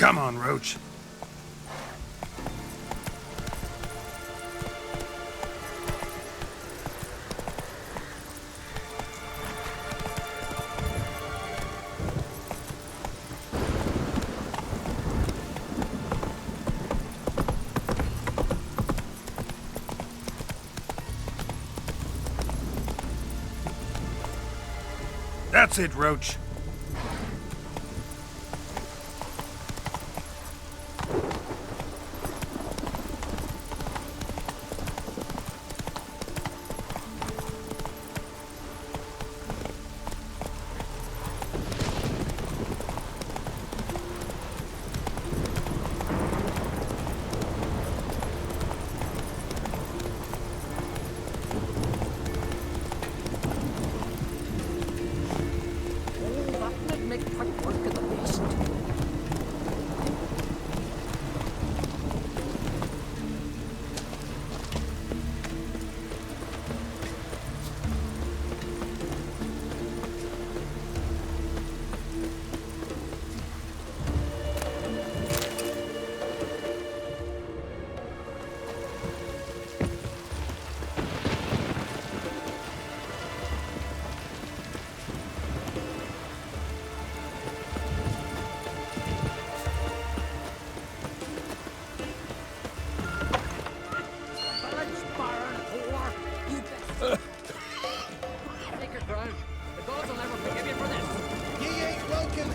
Come on, Roach. That's it, Roach.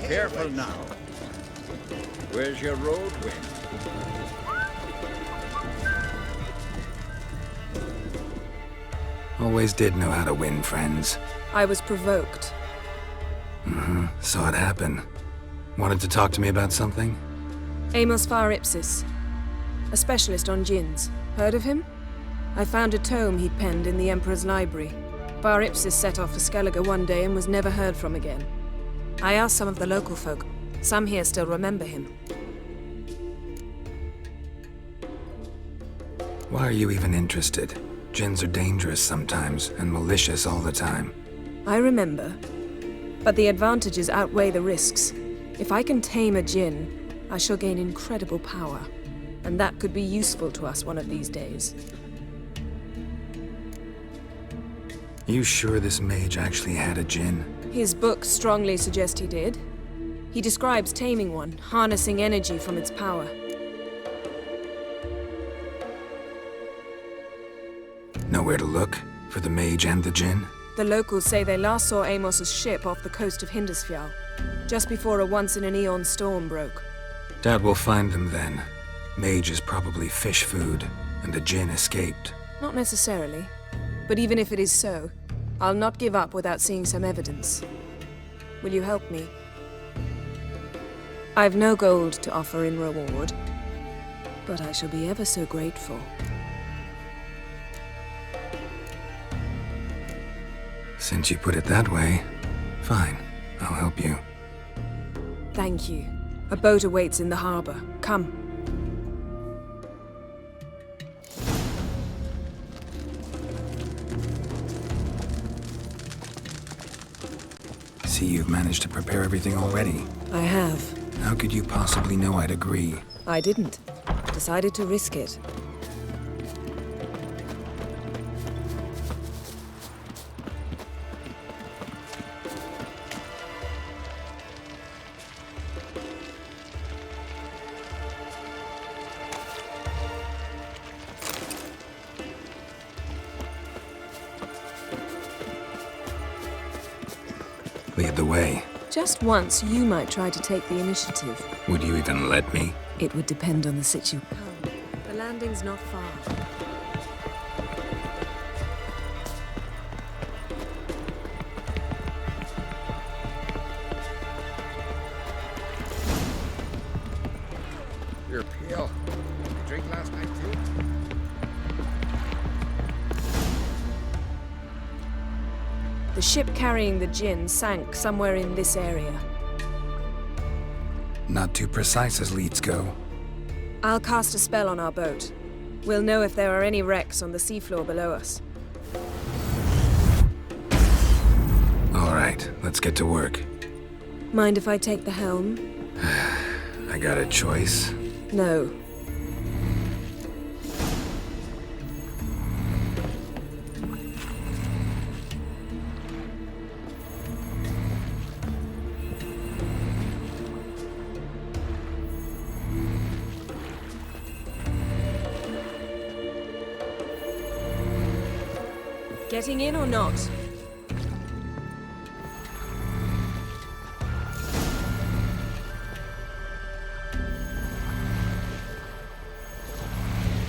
Careful now. Where's your road wind? Always did know how to win, friends. I was provoked. Saw it happen. Wanted to talk to me about something? Amos Ipsis, a specialist on djinns. Heard of him? I found a tome he'd penned in the Emperor's library. Ipsis set off for Skellige one day and was never heard from again. I asked some of the local folk. Some here still remember him. Why are you even interested? Djinns are dangerous sometimes, and malicious all the time. I remember. But the advantages outweigh the risks. If I can tame a djinn, I shall gain incredible power. And that could be useful to us one of these days. You sure this mage actually had a djinn? His books strongly suggest he did. He describes taming one, harnessing energy from its power. Nowhere to look for the mage and the djinn? The locals say they last saw Amos's ship off the coast of Hindisfjall, just before a once-in-an-eon storm broke. Doubt we'll find them then. Mage is probably fish food, and the djinn escaped. Not necessarily. But even if it is so, I'll not give up without seeing some evidence. Will you help me? I've no gold to offer in reward, but I shall be ever so grateful. Since you put it that way, fine. I'll help you. Thank you. A boat awaits in the harbor. Come. See, you've managed to prepare everything already. I have. How could you possibly know I'd agree? I didn't. Decided to risk it. Lead the way. Just once, you might try to take the initiative. Would you even let me? It would depend on the situation. Come. The landing's not far. You're pale. Did you drink last night too? The ship carrying the djinn sank somewhere in this area. Not too precise as leads go. I'll cast a spell on our boat. We'll know if there are any wrecks on the seafloor below us. All right, let's get to work. Mind if I take the helm? I got a choice? No. Getting in or not?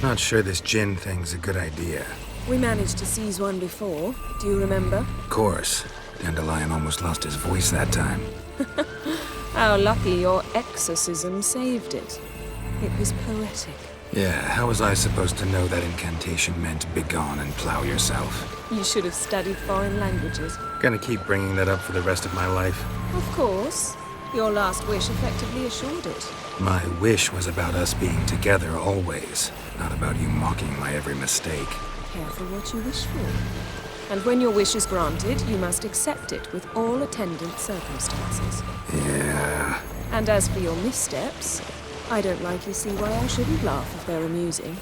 Not sure this djinn thing's a good idea. We managed to seize one before. Do you remember? Of course. Dandelion almost lost his voice that time. How lucky your exorcism saved it. It was poetic. Yeah, how was I supposed to know that incantation meant begone and plow yourself? You should have studied foreign languages. Gonna keep bringing that up for the rest of my life. Of course. Your last wish effectively assured it. My wish was about us being together always, not about you mocking my every mistake. Careful what you wish for. And when your wish is granted, you must accept it with all attendant circumstances. Yeah. And as for your missteps, I don't likely see why I shouldn't laugh if they're amusing.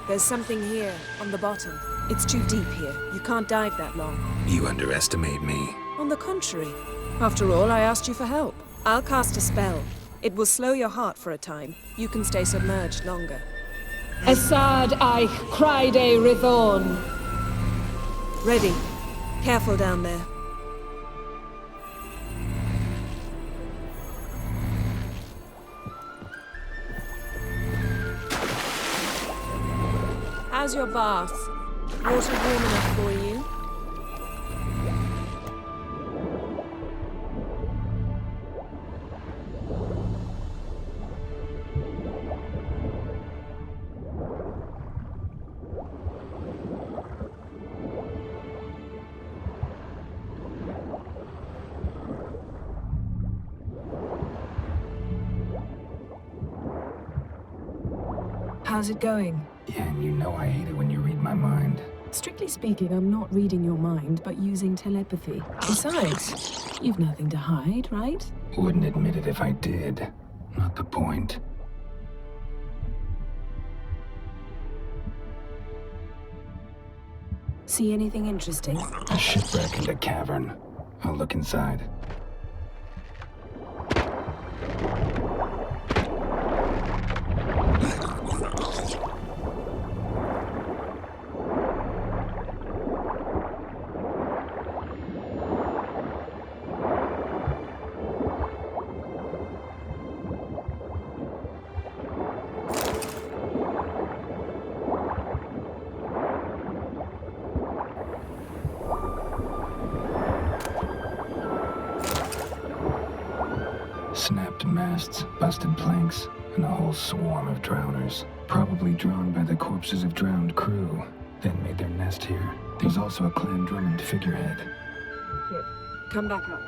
There's something here, on the bottom. It's too deep here. You can't dive that long. You underestimate me. On the contrary. After all, I asked you for help. I'll cast a spell. It will slow your heart for a time. You can stay submerged longer. Assad I Criede Rithorn. Ready. Careful down there. How's your bath? Water warm enough for you? How's it going? Yeah, and you know I hate it when you read my mind. Strictly speaking, I'm not reading your mind, but using telepathy. Besides, you've nothing to hide, right? Wouldn't admit it if I did. Not the point. See anything interesting? A shipwreck and a cavern. I'll look inside. Snapped masts, busted planks, and a whole swarm of drowners. Probably drawn by the corpses of drowned crew, then made their nest here. There's also a Clan Drummond figurehead. Here, come back up.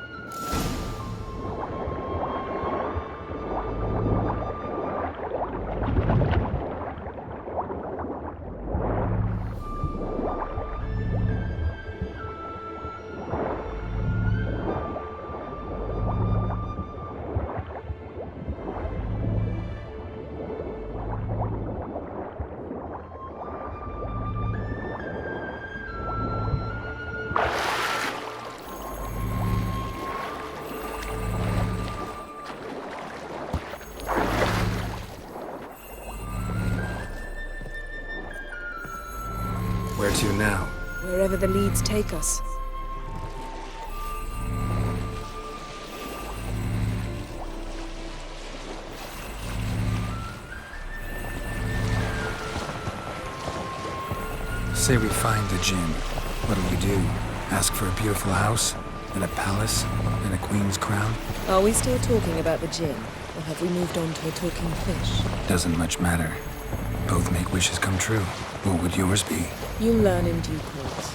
Where to now? Wherever the leads take us. Say we find the djinn. What'll we do? Ask for a beautiful house? And a palace? And a queen's crown? Are we still talking about the djinn? Or have we moved on to a talking fish? Doesn't much matter. Both make wishes come true. What would yours be? You'll learn in due course.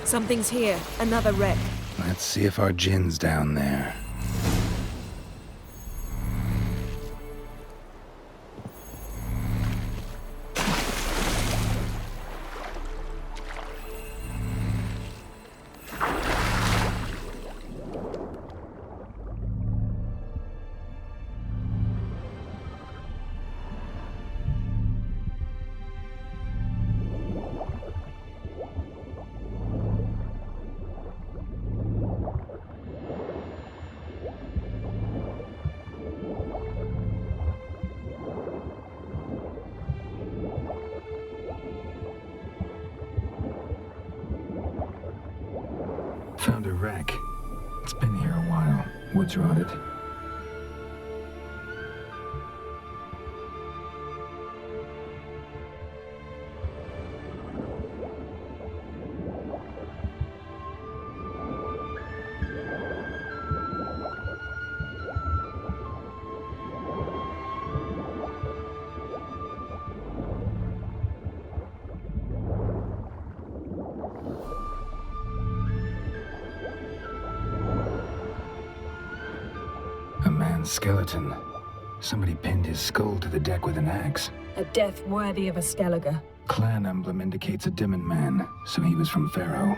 Something's here. Another wreck. Let's see if our djinn's down there. Found a wreck. It's been here a while. Wood's rotted. A man's skeleton. Somebody pinned his skull to the deck with an axe. A death worthy of a Skellige. Clan emblem indicates a Dimon man, so he was from Pharaoh.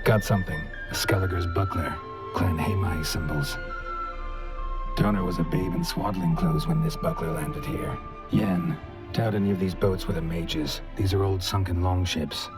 Got something. A Skellige's buckler. Clan Hamai symbols. Donor was a babe in swaddling clothes when this buckler landed here. Yen, doubt any of these boats were the mages. These are old sunken longships.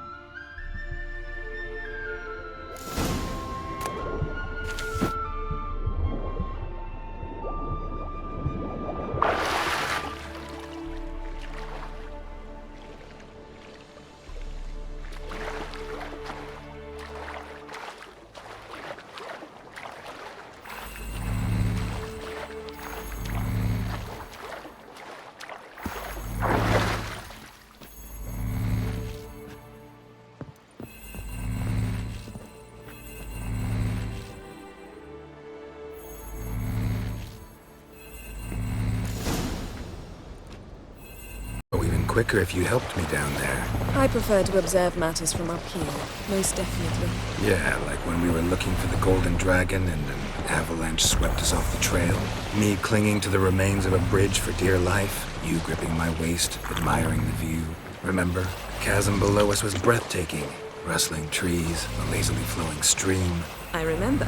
Quicker if you helped me down there. I prefer to observe matters from up here, most definitely. Yeah, like when we were looking for the golden dragon and an avalanche swept us off the trail. Me clinging to the remains of a bridge for dear life. You gripping my waist, admiring the view. Remember? The chasm below us was breathtaking. Rustling trees, a lazily flowing stream. I remember,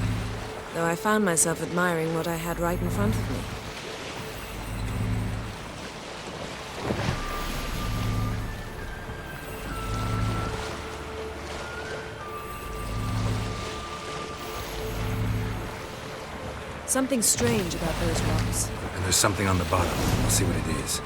though I found myself admiring what I had right in front of me. Something strange about those rocks. And there's something on the bottom. I'll see what it is.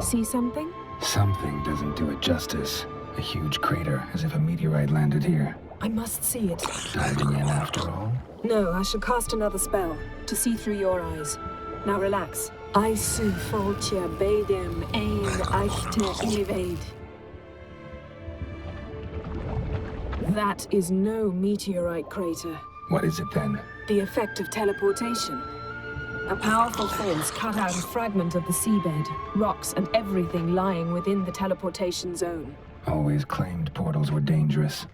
See something? Something doesn't do it justice. A huge crater, as if a meteorite landed here. I must see it. Diving in after all? No, I shall cast another spell to see through your eyes. Now relax. I su foltje bedem ein echte evade. That is no meteorite crater. What is it then? The effect of teleportation. A powerful force cut out a fragment of the seabed, rocks and everything lying within the teleportation zone. Always claimed portals were dangerous.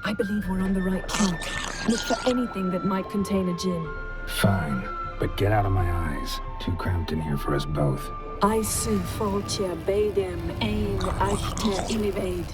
I believe we're on the right track. Look for anything that might contain a djinn. Fine, but get out of my eyes. Too cramped in here for us both. I see Fultia Badem Ain Achte Ilivade.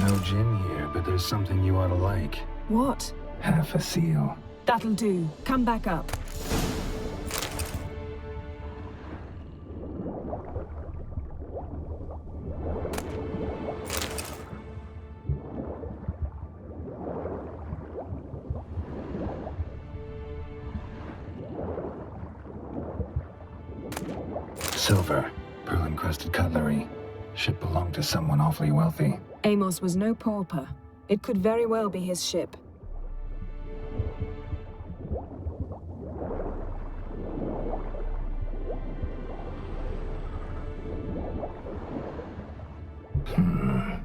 No gin here, but there's something you ought to like. What? Half a seal. That'll do. Come back up. Silver, pearl-encrusted cutlery. Ship belonged to someone awfully wealthy. Amos was no pauper. It could very well be his ship.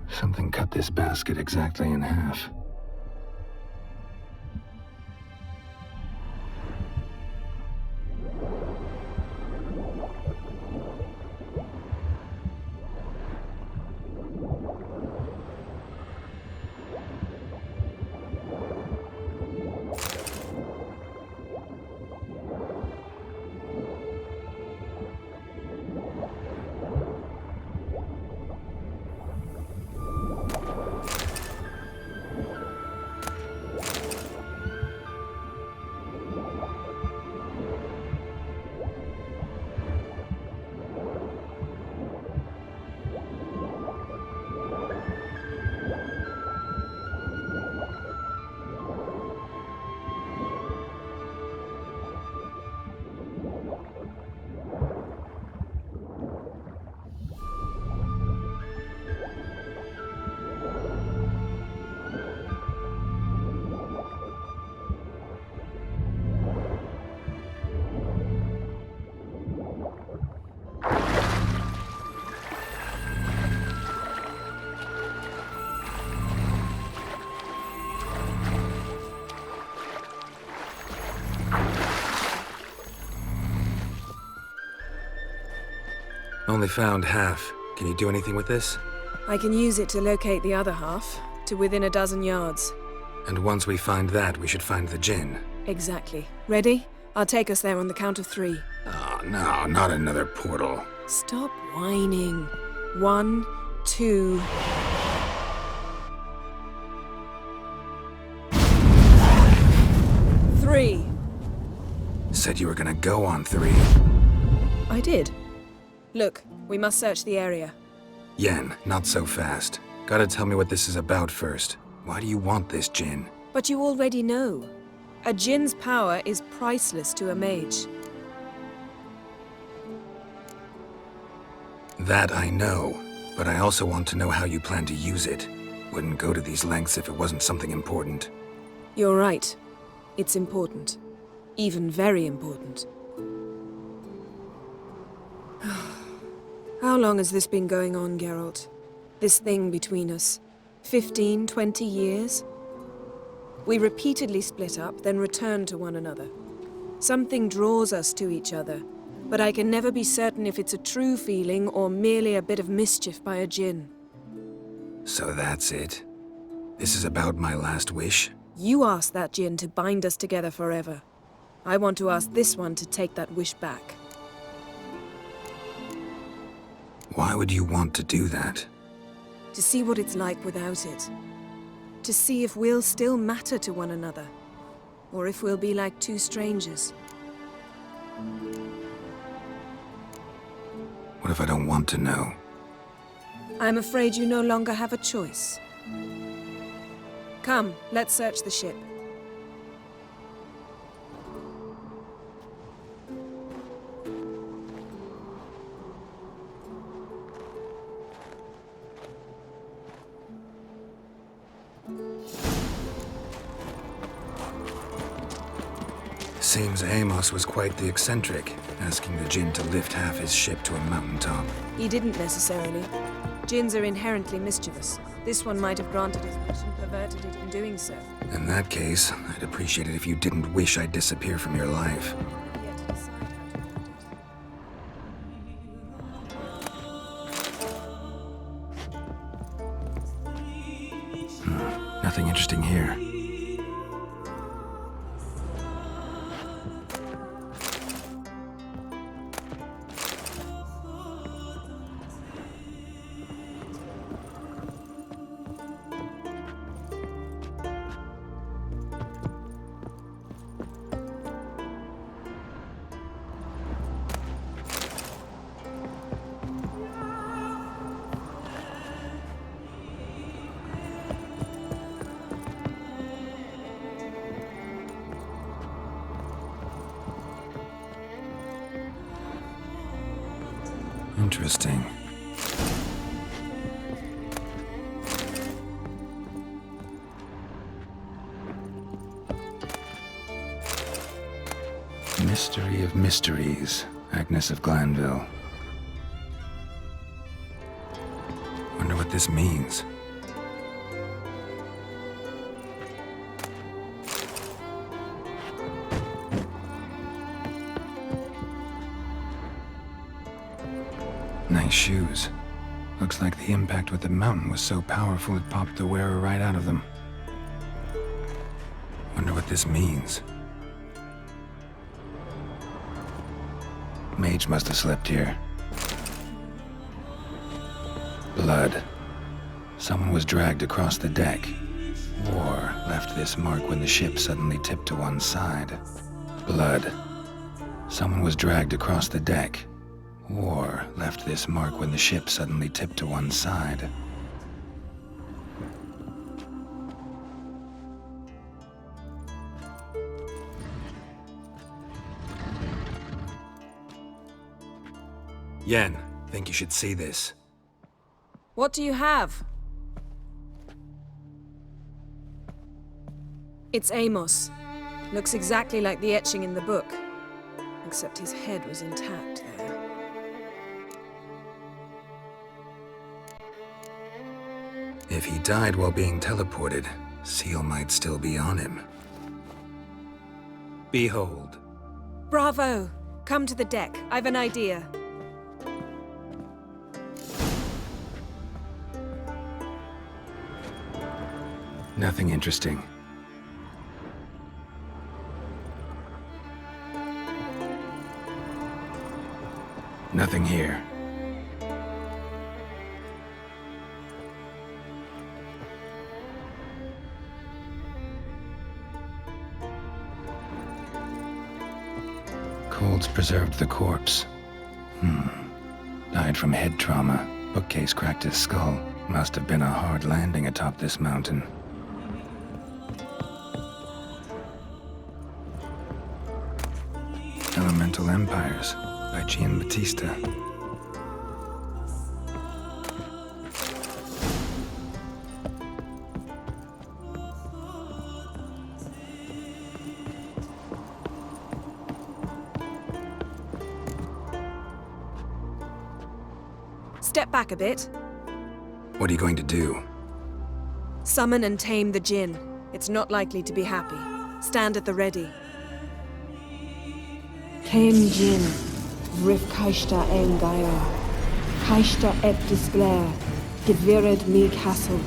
Something cut this basket exactly in half. Only found half. Can you do anything with this? I can use it to locate the other half, to within a dozen yards. And once we find that, we should find the djinn. Exactly. Ready? I'll take us there on the count of 3. Oh, no, not another portal. Stop whining. 1, 2... Three. Said you were gonna go on 3. I did. Look, we must search the area. Yen, not so fast. Gotta tell me what this is about first. Why do you want this djinn? But you already know. A djinn's power is priceless to a mage. That I know, but I also want to know how you plan to use it. Wouldn't go to these lengths if it wasn't something important. You're right. It's important. Even very important. How long has this been going on, Geralt? This thing between us? 15, 20 years? We repeatedly split up, then return to one another. Something draws us to each other, but I can never be certain if it's a true feeling or merely a bit of mischief by a djinn. So that's it? This is about my last wish? You asked that djinn to bind us together forever. I want to ask this one to take that wish back. Why would you want to do that? To see what it's like without it. To see if we'll still matter to one another. Or if we'll be like two strangers. What if I don't want to know? I'm afraid you no longer have a choice. Come, let's search the ship. Seems Amos was quite the eccentric, asking the djinn to lift half his ship to a mountaintop. He didn't necessarily. Djinns are inherently mischievous. This one might have granted his wish and perverted it in doing so. In that case, I'd appreciate it if you didn't wish I'd disappear from your life. Yet to decide how to put it. Nothing interesting here. Interesting. Mystery of mysteries, Agnes of Glanville. Wonder what this means. Nice shoes. Looks like the impact with the mountain was so powerful it popped the wearer right out of them. Wonder what this means. Mage must have slept here. Blood. Someone was dragged across the deck. War left this mark when the ship suddenly tipped to one side. Blood. Someone was dragged across the deck. War left this mark when the ship suddenly tipped to one side. Yen, think you should see this. What do you have? It's Amos. Looks exactly like the etching in the book. Except his head was intact there. If he died while being teleported, Seal might still be on him. Behold. Bravo! Come to the deck. I've an idea. Nothing interesting. Nothing here. Cold's preserved the corpse. Died from head trauma. Bookcase cracked his skull. Must have been a hard landing atop this mountain. Elemental Empires by Giambattista. Step back a bit. What are you going to do? Summon and tame the djinn. It's not likely to be happy. Stand at the ready. Came Jin, Vrif Kaishta Engaya, Kaishta et Disglair, Gevired me Castle.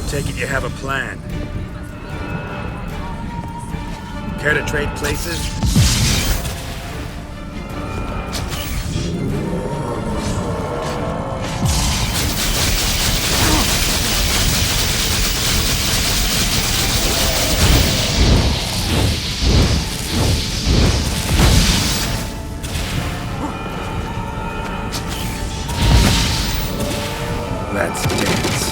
Take it you have a plan. Care to trade places? Let's dance.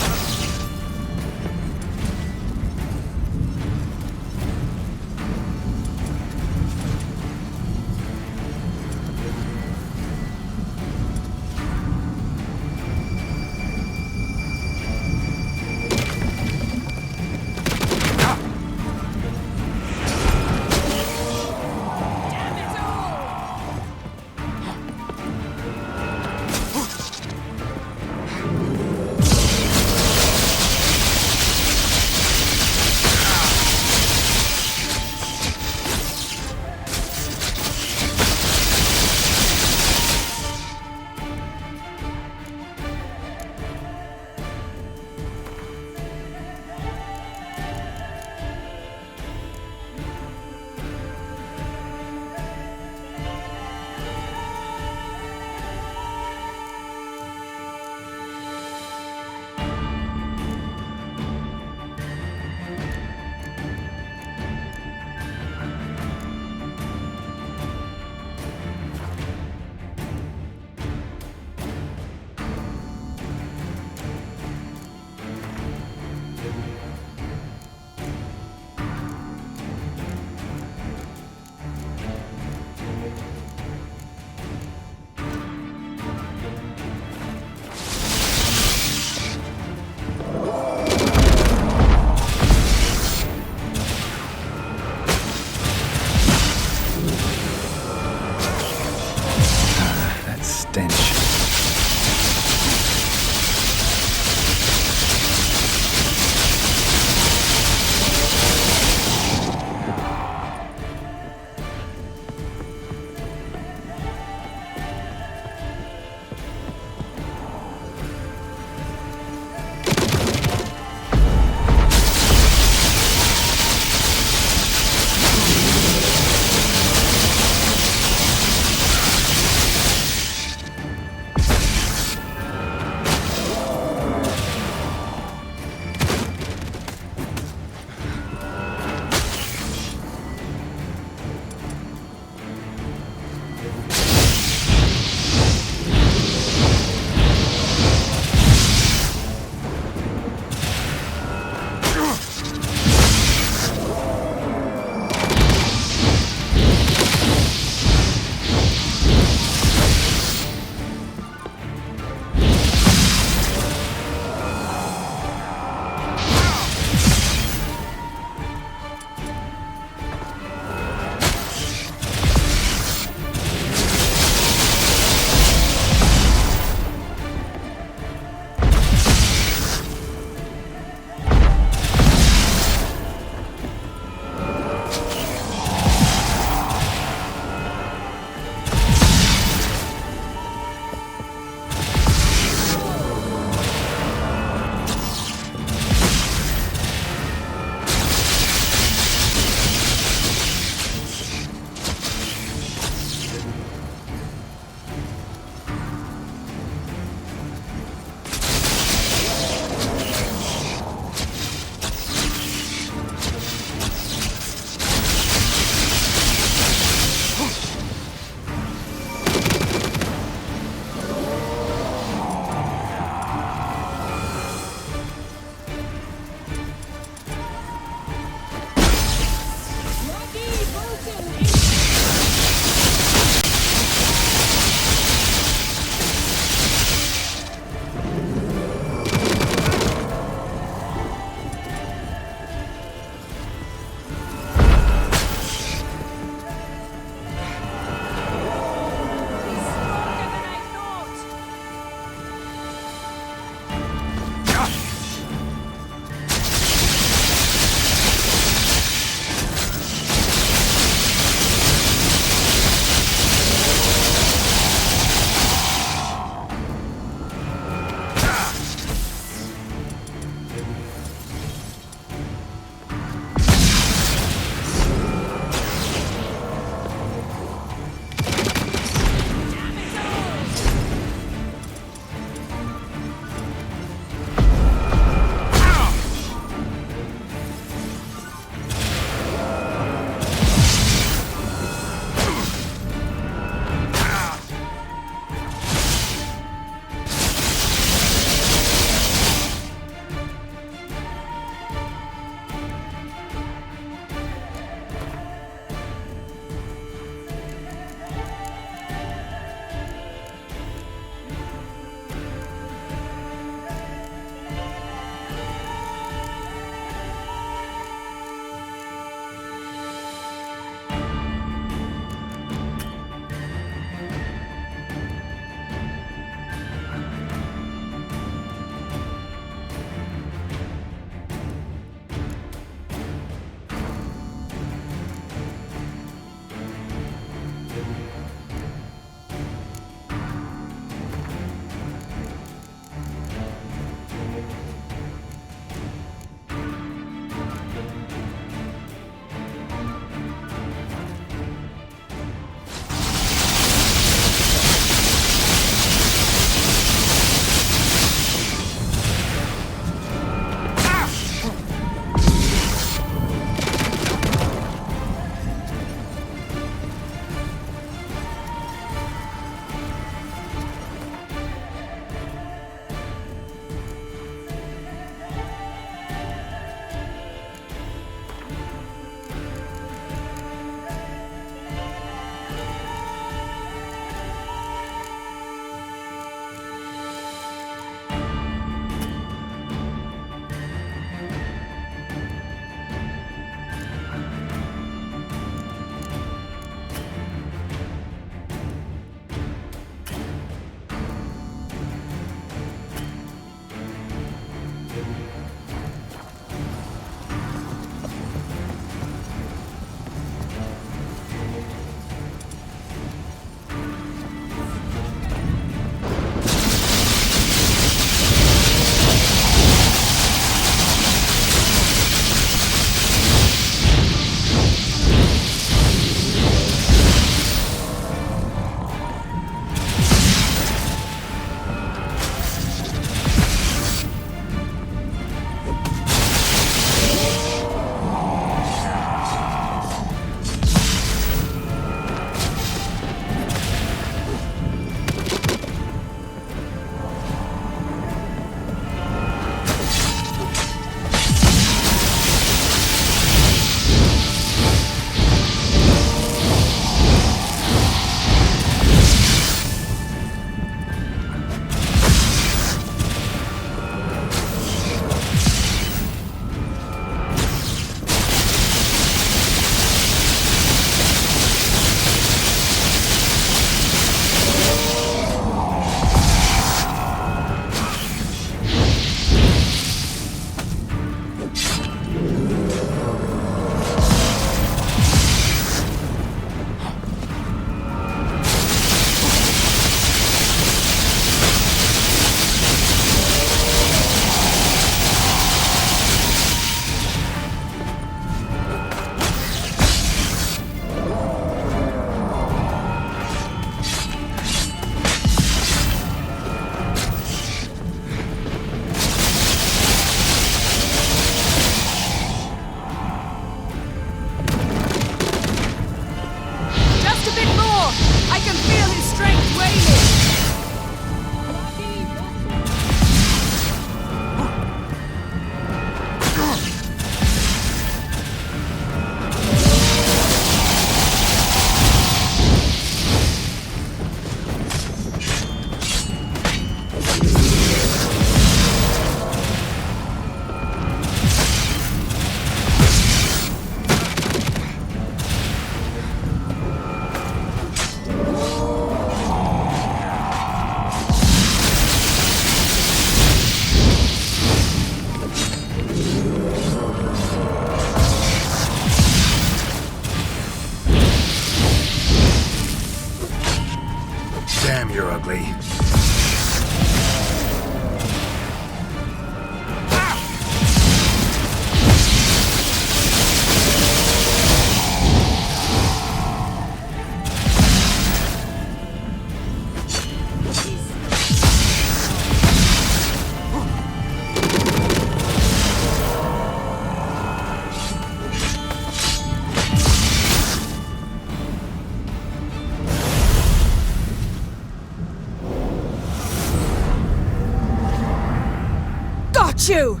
got you!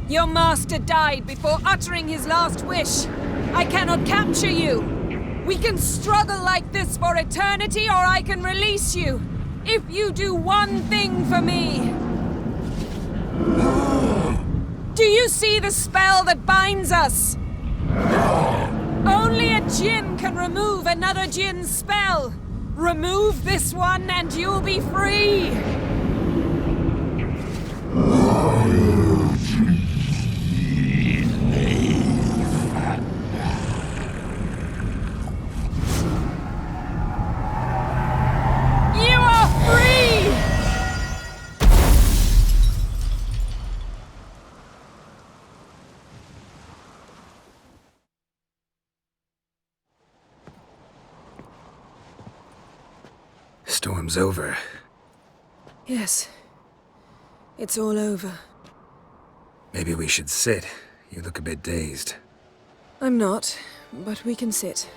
Your master died before uttering his last wish. I cannot capture you. We can struggle like this for eternity, or I can release you. If you do one thing for me. Do you see the spell that binds us? Only a djinn can remove another djinn's spell. Remove this one and you'll be free. You are free! Storm's over. Yes. It's all over. Maybe we should sit. You look a bit dazed. I'm not, but we can sit.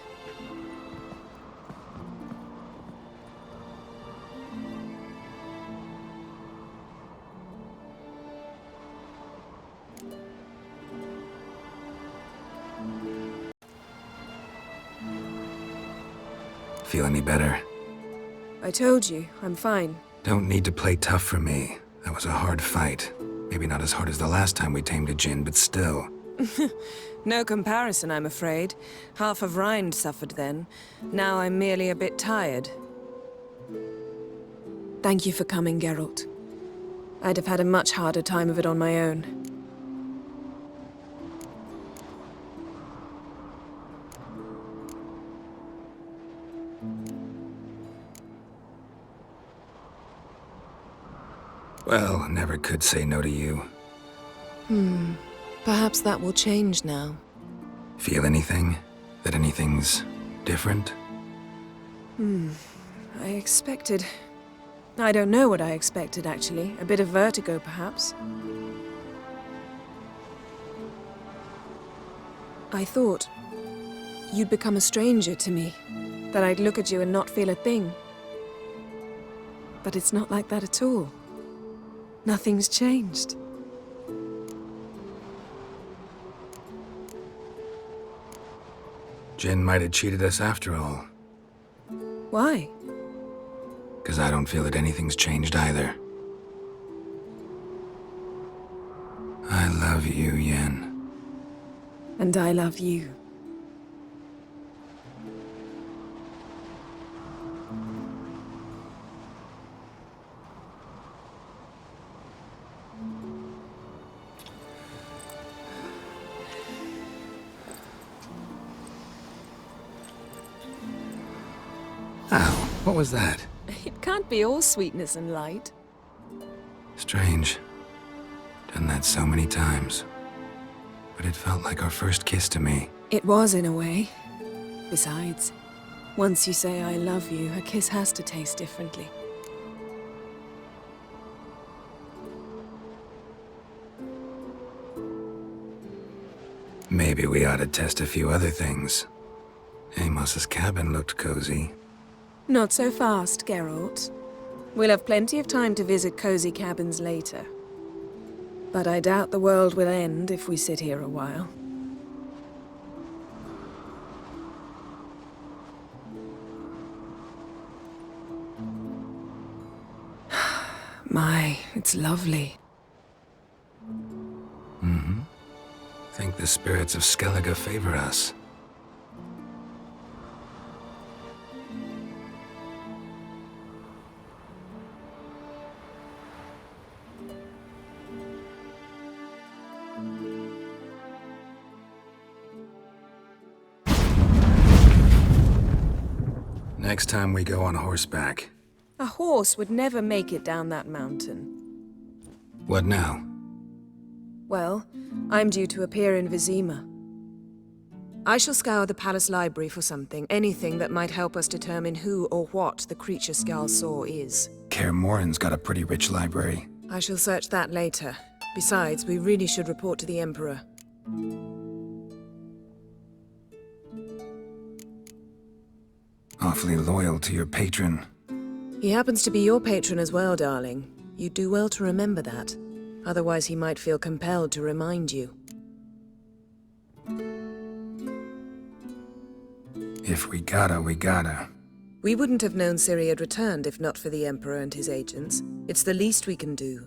Feel any better? I told you, I'm fine. Don't need to play tough for me. That was a hard fight. Maybe not as hard as the last time we tamed a djinn, but still. No comparison, I'm afraid. Half of Rind suffered then. Now I'm merely a bit tired. Thank you for coming, Geralt. I'd have had a much harder time of it on my own. Well, never could say no to you. Perhaps that will change now. Feel anything? That anything's different? I expected... I don't know what I expected, actually. A bit of vertigo, perhaps. I thought you'd become a stranger to me. That I'd look at you and not feel a thing. But it's not like that at all. Nothing's changed. Djinn might have cheated us after all. Why? 'Cause I don't feel that anything's changed either. I love you, Yen. And I love you. Ow, what was that? It can't be all sweetness and light. Strange. Done that so many times. But it felt like our first kiss to me. It was, in a way. Besides, once you say I love you, a kiss has to taste differently. Maybe we ought to test a few other things. Amos's cabin looked cozy. Not so fast, Geralt. We'll have plenty of time to visit cozy cabins later. But I doubt the world will end if we sit here a while. My, it's lovely. Think the spirits of Skellige favor us. Next time we go on horseback. A horse would never make it down that mountain. What now? Well, I'm due to appear in Vizima. I shall scour the palace library for something, anything that might help us determine who or what the creature Skjal saw is. Kaer Morhen's got a pretty rich library. I shall search that later. Besides, we really should report to the Emperor. Awfully loyal to your patron. He happens to be your patron as well, darling. You do well to remember that. Otherwise, he might feel compelled to remind you. If we gotta, we gotta. We wouldn't have known Ciri had returned if not for the Emperor and his agents. It's the least we can do.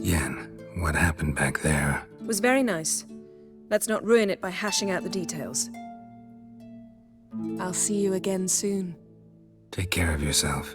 Yen, what happened back there? Was very nice. Let's not ruin it by hashing out the details. I'll see you again soon. Take care of yourself.